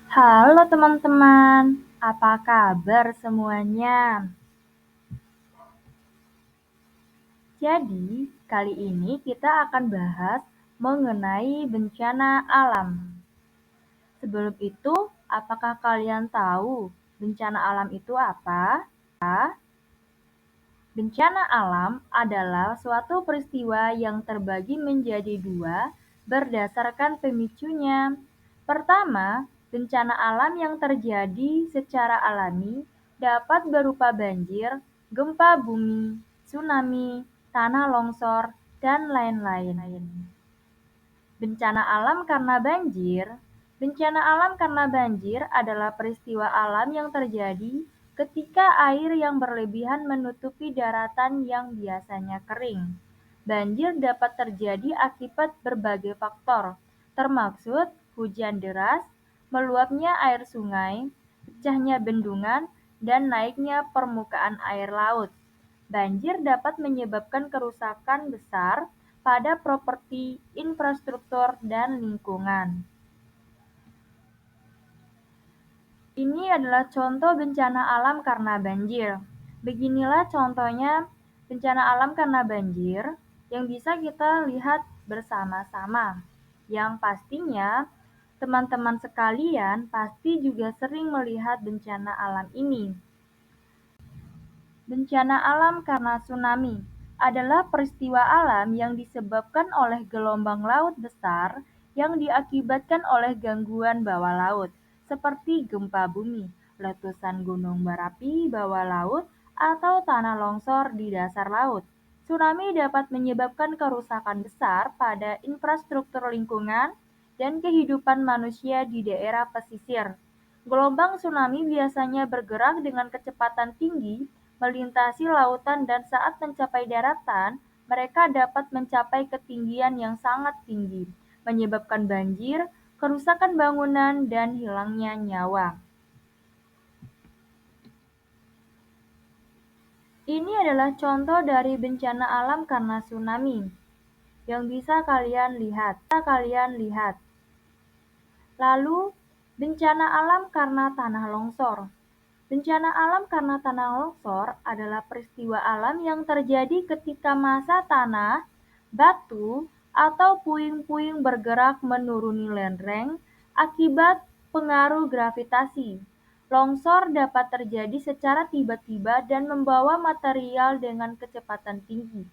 Halo teman-teman, apa kabar semuanya? Jadi, kali ini kita akan bahas mengenai bencana alam. Sebelum itu, apakah kalian tahu bencana alam itu apa? Bencana alam adalah suatu peristiwa yang terbagi menjadi dua berdasarkan pemicunya. Pertama, bencana alam yang terjadi secara alami dapat berupa banjir, gempa bumi, tsunami, tanah longsor, dan lain-lain. Bencana alam karena banjir. Bencana alam karena banjir adalah peristiwa alam yang terjadi ketika air yang berlebihan menutupi daratan yang biasanya kering. Banjir dapat terjadi akibat berbagai faktor, termaksud hujan deras, meluapnya air sungai, pecahnya bendungan, dan naiknya permukaan air laut. Banjir dapat menyebabkan kerusakan besar pada properti, infrastruktur, dan lingkungan. Ini adalah contoh bencana alam karena banjir. Beginilah contohnya bencana alam karena banjir yang bisa kita lihat bersama-sama. Yang pastinya teman-teman sekalian pasti juga sering melihat bencana alam ini. Bencana alam karena tsunami adalah peristiwa alam yang disebabkan oleh gelombang laut besar yang diakibatkan oleh gangguan bawah laut, seperti gempa bumi, letusan gunung berapi bawah laut, atau tanah longsor di dasar laut. Tsunami dapat menyebabkan kerusakan besar pada infrastruktur lingkungan dan kehidupan manusia di daerah pesisir. Gelombang tsunami biasanya bergerak dengan kecepatan tinggi melintasi lautan dan saat mencapai daratan, mereka dapat mencapai ketinggian yang sangat tinggi, menyebabkan banjir, kerusakan bangunan, dan hilangnya nyawa. Ini adalah contoh dari bencana alam karena tsunami yang bisa kalian lihat. Lalu, bencana alam karena tanah longsor. Bencana alam karena tanah longsor adalah peristiwa alam yang terjadi ketika massa tanah, batu, atau puing-puing bergerak menuruni lereng akibat pengaruh gravitasi. Longsor dapat terjadi secara tiba-tiba dan membawa material dengan kecepatan tinggi,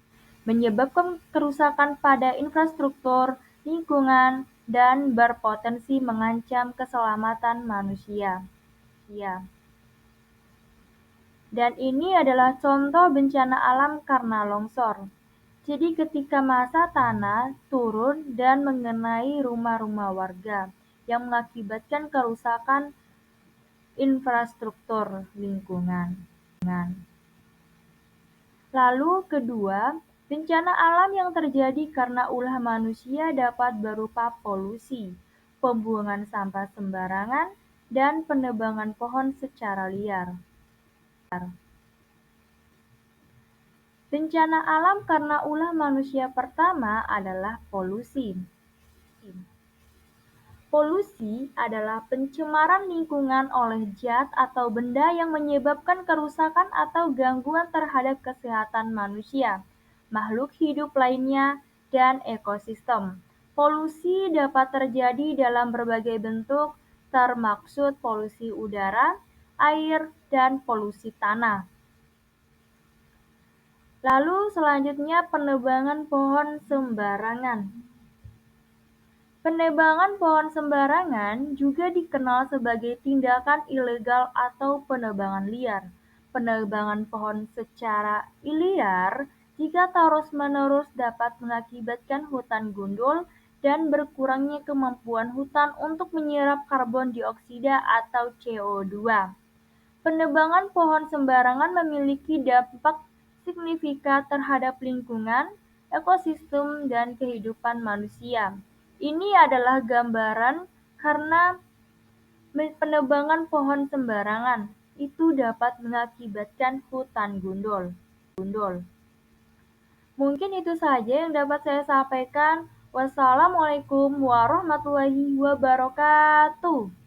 menyebabkan kerusakan pada infrastruktur, lingkungan, dan berpotensi mengancam keselamatan manusia. Ya. Dan ini adalah contoh bencana alam karena longsor. Jadi ketika massa tanah turun dan mengenai rumah-rumah warga yang mengakibatkan kerusakan infrastruktur lingkungan. Lalu kedua, bencana alam yang terjadi karena ulah manusia dapat berupa polusi, pembuangan sampah sembarangan, dan penebangan pohon secara liar. Bencana alam karena ulah manusia pertama adalah polusi. Polusi adalah pencemaran lingkungan oleh zat atau benda yang menyebabkan kerusakan atau gangguan terhadap kesehatan manusia, makhluk hidup lainnya, dan ekosistem. Polusi dapat terjadi dalam berbagai bentuk, termaksud polusi udara, air, dan polusi tanah. Lalu selanjutnya penebangan pohon sembarangan. Penebangan pohon sembarangan juga dikenal sebagai tindakan ilegal atau penebangan liar. Penebangan pohon secara liar jika terus-menerus dapat mengakibatkan hutan gundul dan berkurangnya kemampuan hutan untuk menyerap karbon dioksida atau CO2. Penebangan pohon sembarangan memiliki dampak signifikan terhadap lingkungan, ekosistem, dan kehidupan manusia. Ini adalah gambaran karena penebangan pohon sembarangan itu dapat mengakibatkan hutan gundul. Mungkin itu saja yang dapat saya sampaikan. Wassalamualaikum warahmatullahi wabarakatuh.